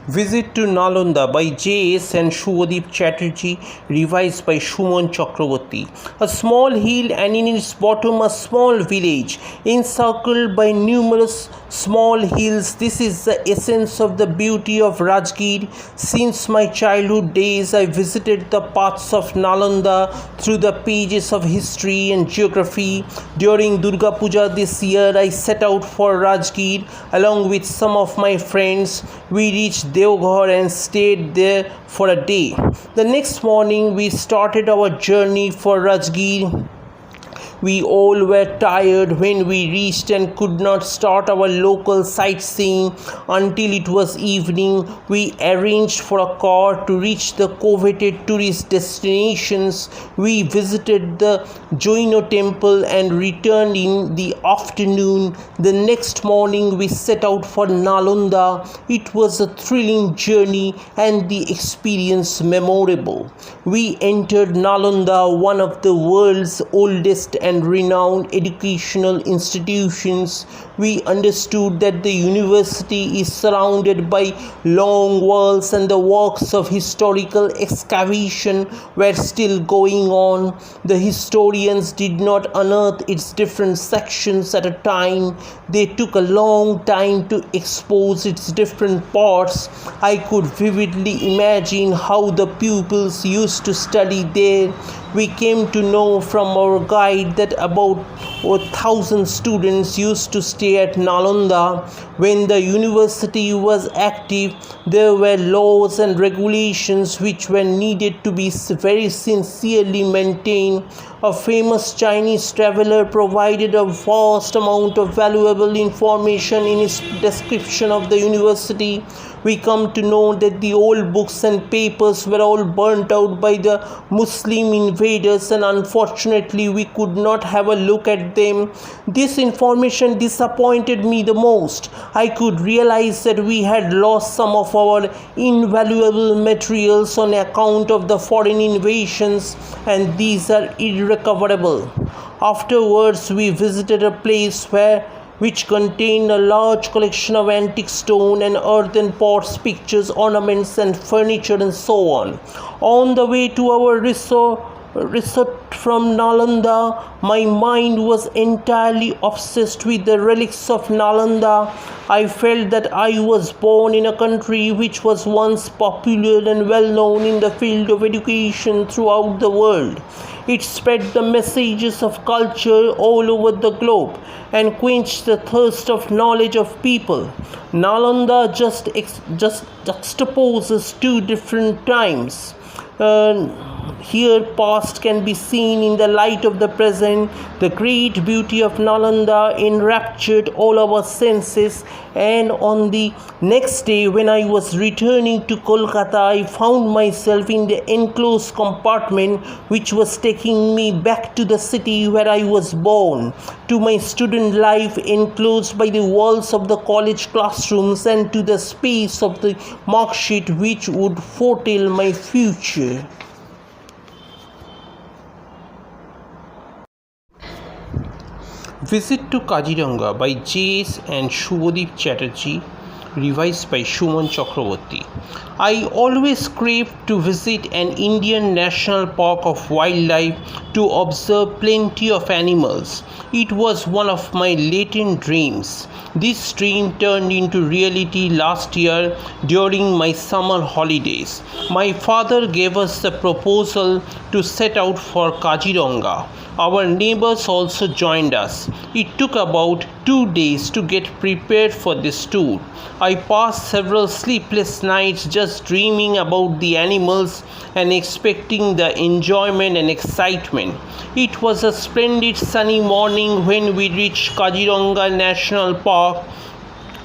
Visit to Nalanda by J.S. and Shubhadeep Chatterjee, revised by Shuman Chakraborty. A small hill and in its bottom a small village, encircled by numerous small hills. This is the essence of the beauty of Rajgir. Since my childhood days, I visited the paths of Nalanda through the pages of history and geography. During Durga Puja this year, I set out for Rajgir along with some of my friends. We reached Devghar and stayed there for a day. The next morning we started our journey for Rajgir. We all were tired when we reached and could not start our local sightseeing until it was evening. We arranged for a car to reach the coveted tourist destinations. We visited the Jaino temple and returned in the afternoon. The next morning we set out for Nalanda. It was a thrilling journey and the experience memorable. We entered Nalanda, one of the world's oldest and renowned educational institutions. We understood that the university is surrounded by long walls and the works of historical excavation were still going on. The historians did not unearth its different sections at a time. They took a long time to expose its different parts. I could vividly imagine how the pupils used to study there. We came to know from our guide that about 1,000 students used to stay at Nalanda. When the university was active, there were laws and regulations which were needed to be very sincerely maintained. A famous Chinese traveler provided a vast amount of valuable information in his description of the university. We come to know that the old books and papers were all burnt out by the Muslim invaders, and unfortunately we could not have a look at them. This information disappointed me the most. I could realize that we had lost some of our invaluable materials on account of the foreign invasions, and these are irrecoverable. Afterwards we visited a place which contained a large collection of antique stone and earthen pots, pictures, ornaments and furniture and so on. On the way to our resort from Nalanda, my mind was entirely obsessed with the relics of Nalanda. I felt that I was born in a country which was once popular and well known in the field of education throughout the world. It spread the messages of culture all over the globe and quenched the thirst of knowledge of people. Nalanda just juxtaposes two different times. Here past can be seen in the light of the present. The great beauty of Nalanda enraptured all our senses, and on the next day when I was returning to Kolkata, I found myself in the enclosed compartment which was taking me back to the city where I was born, to my student life enclosed by the walls of the college classrooms, and to the space of the marksheet which would foretell my future. Visit to Kajiranga by J.S. and Shubhadeep Chatterjee, revised by Shuman Chakraborty. I always craved to visit an Indian national park of wildlife to observe plenty of animals. It was one of my latent dreams. This dream turned into reality last year during my summer holidays. My father gave us the proposal to set out for Kajiranga. Our neighbors also joined us. It took about 2 days to get prepared for this tour. I passed several sleepless nights just dreaming about the animals and expecting the enjoyment and excitement. It was a splendid sunny morning when we reached Kajiranga National Park.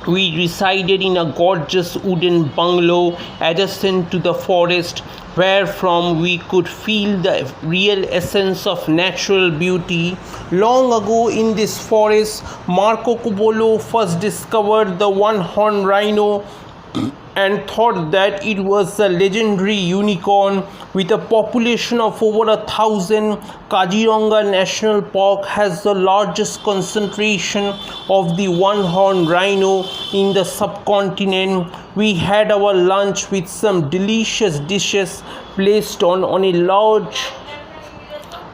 We resided in a gorgeous wooden bungalow adjacent to the forest, wherefrom we could feel the real essence of natural beauty. Long ago in this forest, Marco Polo first discovered the one-horned rhino and thought that it was a legendary unicorn with a population of over 1,000. Kajiranga National Park has the largest concentration of the one-horned rhino in the subcontinent. We had our lunch with some delicious dishes placed on a large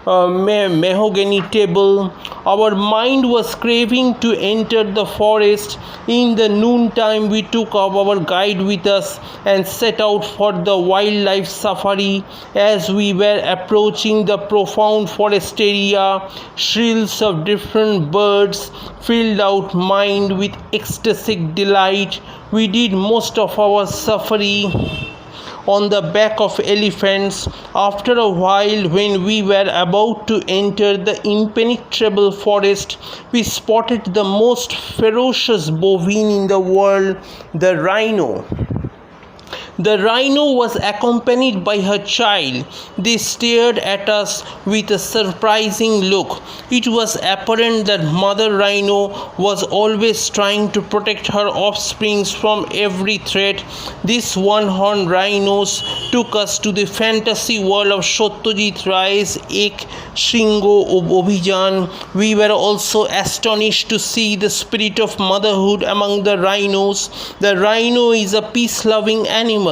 mahogany table. Our mind was craving to enter the forest. In the noontime, we took our guide with us and set out for the wildlife safari. As we were approaching the profound forest area, shrills of different birds filled our mind with ecstatic delight. We did most of our safari on the back of elephants. After a while, when we were about to enter the impenetrable forest, we spotted the most ferocious bovine in the world, the rhino. The rhino was accompanied by her child. They stared at us with a surprising look. It was apparent that Mother Rhino was always trying to protect her offspring from every threat. These one-horned rhinos took us to the fantasy world of Satyajit Ray's Ek Shringo Abhijan. We were also astonished to see the spirit of motherhood among the rhinos. The rhino is a peace-loving animal.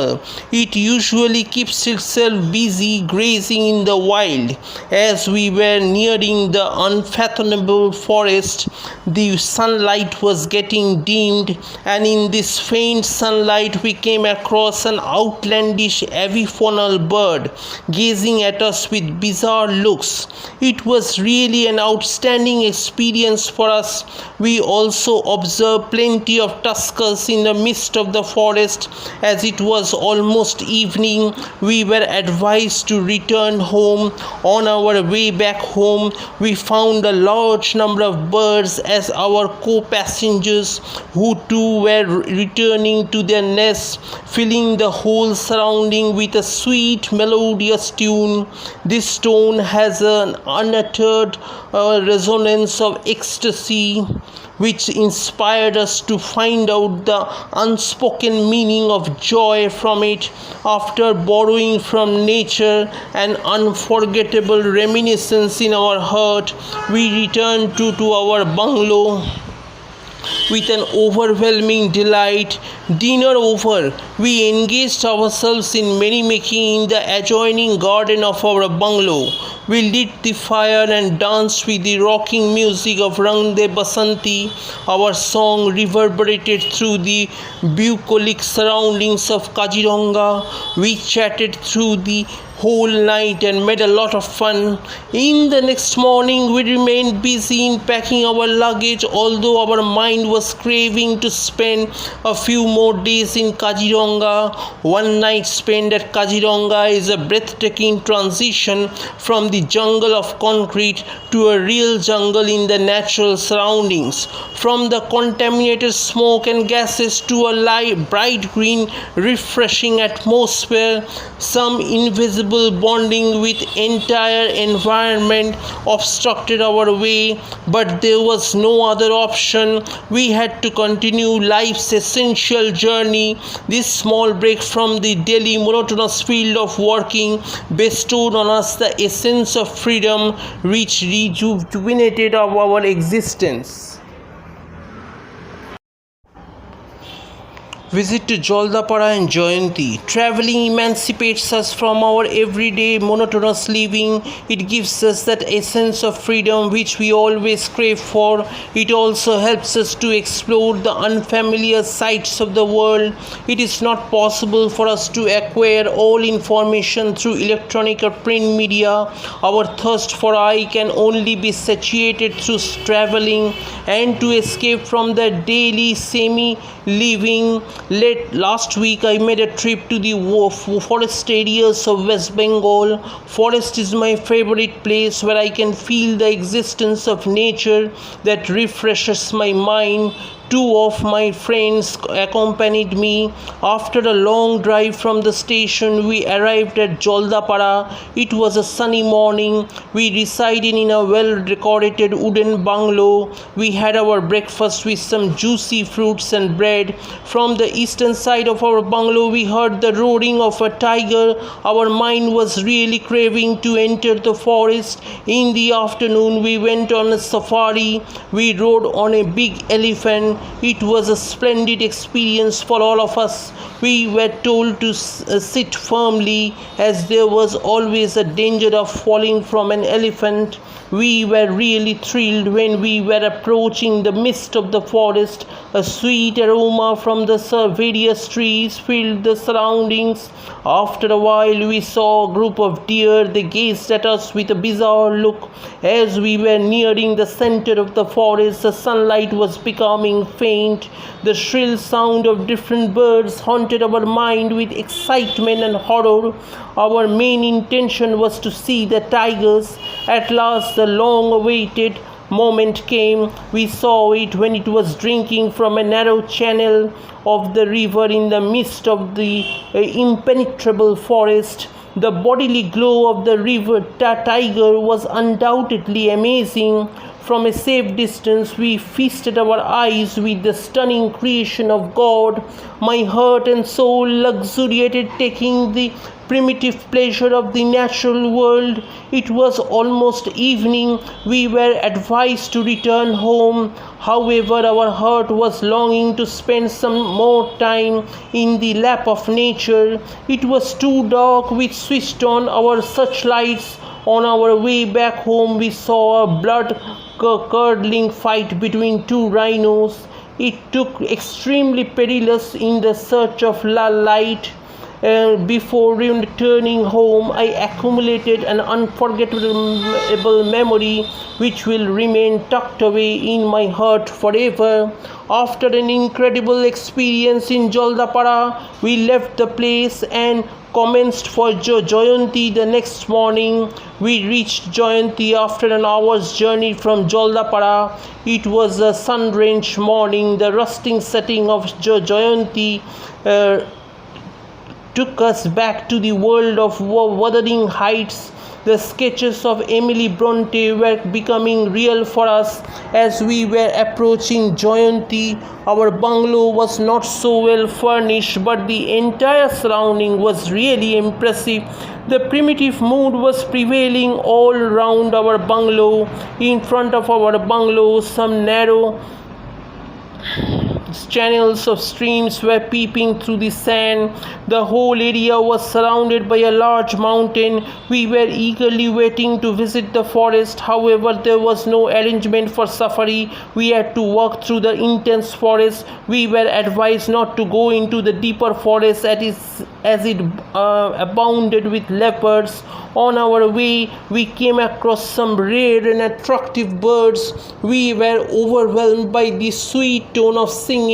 It usually keeps itself busy grazing in the wild. As we were nearing the unfathomable forest, the sunlight was getting dimmed, and in this faint sunlight we came across an outlandish avifaunal bird gazing at us with bizarre looks. It was really an outstanding experience for us. We also observed plenty of tuskers in the midst of the forest. As it was almost evening, we were advised to return home. On our way back home, we found a large number of birds as our co-passengers, who too were returning to their nests, filling the whole surrounding with a sweet melodious tune. This tone has an unuttered resonance of ecstasy, which inspired us to find out the unspoken meaning of joy from it. After borrowing from nature an unforgettable reminiscence in our heart, we returned to our bungalow with an overwhelming delight. Dinner over, we engaged ourselves in merrymaking in the adjoining garden of our bungalow. We lit the fire and danced with the rocking music of Rang De Basanti. Our song reverberated through the bucolic surroundings of Kajiranga. We chatted through the whole night and made a lot of fun. In the next morning, we remained busy in packing our luggage, although our mind was craving to spend a few more days in Kajiranga. One night spent at Kajiranga is a breathtaking transition from the jungle of concrete to a real jungle in the natural surroundings. From the contaminated smoke and gases to a light, bright green, refreshing atmosphere, some invisible bonding with entire environment obstructed our way, but there was no other option. We had to continue life's essential journey. This small break from the daily monotonous field of working bestowed on us the essence of freedom, which rejuvenated our existence. Visit to Jaldapara and Jayanti. Traveling emancipates us from our everyday monotonous living. It gives us that essence of freedom which we always crave for. It also helps us to explore the unfamiliar sights of the world. It is not possible for us to acquire all information through electronic or print media. Our thirst for eye can only be satiated through traveling, and to escape from the daily semi-living. Last week I made a trip to the forest areas of West Bengal. Forest is my favorite place where I can feel the existence of nature that refreshes my mind. Two of my friends accompanied me. After a long drive from the station, we arrived at Jaldapara. It was a sunny morning. We resided in a well-decorated wooden bungalow. We had our breakfast with some juicy fruits and bread. From the eastern side of our bungalow, we heard the roaring of a tiger. Our mind was really craving to enter the forest. In the afternoon, we went on a safari. We rode on a big elephant. It was a splendid experience for all of us. We were told to sit firmly, as there was always a danger of falling from an elephant. We were really thrilled when we were approaching the midst of the forest. A sweet aroma from the various trees filled the surroundings. After a while, we saw a group of deer. They gazed at us with a bizarre look. As we were nearing the center of the forest, the sunlight was becoming faint. The shrill sound of different birds haunted our mind with excitement and horror. Our main intention was to see the tigers. At last, the long-awaited moment came. We saw it when it was drinking from a narrow channel of the river in the midst of the impenetrable forest. The bodily glow of the river tiger was undoubtedly amazing. From a safe distance, we feasted our eyes with the stunning creation of God. My heart and soul luxuriated, taking the primitive pleasure of the natural world. It was almost evening. We were advised to return home. However, our heart was longing to spend some more time in the lap of nature. It was too dark. We switched on our searchlights. On our way back home, we saw a blood-curdling fight between two rhinos. It took extremely perilous in the search of light. Before returning home, I accumulated an unforgettable memory which will remain tucked away in my heart forever. After an incredible experience in Jaldapara, we left the place and commenced for Jayanti the next morning. We reached Jayanti after an hour's journey from Jaldapara. It was a sun-drenched morning. The rusting setting of Jayanti took us back to the world of wuthering heights. The sketches of Emily Bronte were becoming real for us as we were approaching Jayanti. Our bungalow was not so well furnished, but the entire surrounding was really impressive. The primitive mood was prevailing all round our bungalow. In front of our bungalow, some narrow channels of streams were peeping through the sand. The whole area was surrounded by a large mountain. We were eagerly waiting to visit the forest. However, there was no arrangement for safari. We had to walk through the intense forest. We were advised not to go into the deeper forest as it abounded with leopards. On our way, we came across some rare and attractive birds. We were overwhelmed by the sweet tone of singing.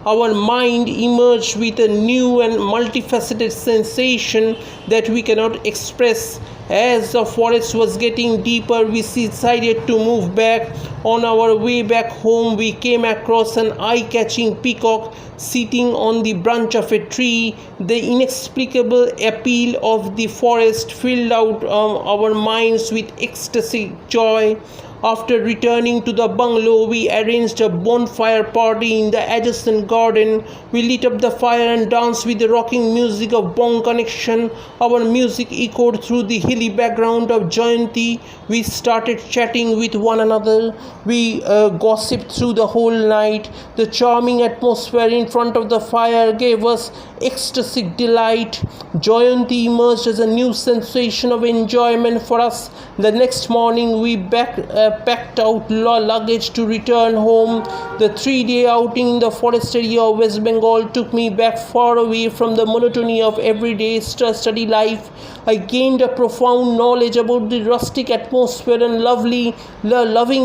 Our mind emerged with a new and multifaceted sensation that we cannot express. As the forest was getting deeper, we decided to move back. On our way back home, we came across an eye-catching peacock sitting on the branch of a tree. The inexplicable appeal of the forest filled out our minds with ecstatic joy. After returning to the bungalow, we arranged a bonfire party in the adjacent garden. We lit up the fire and danced with the rocking music of Bong Connection. Our music echoed through the hilly background of Jayanti. We started chatting with one another. We gossiped through the whole night. The charming atmosphere in front of the fire gave us ecstatic delight. Jayanti emerged as a new sensation of enjoyment for us. The next morning, we packed out luggage to return home. The 3-day outing in the forest area of West Bengal took me back far away from the monotony of everyday study life. I gained a profound knowledge about the rustic atmosphere and loving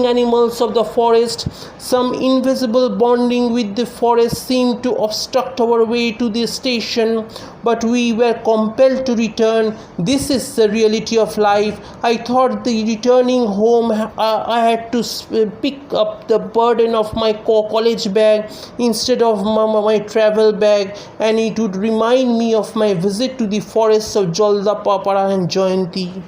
animals of the forest. Some invisible bonding with the forest seemed to obstruct our way to the station, but we were compelled to return. This is the reality of life. I thought the returning home I had to pick up the burden of my college bag instead of my travel bag, and it would remind me of my visit to the forests of Jaldapara and Jayanti.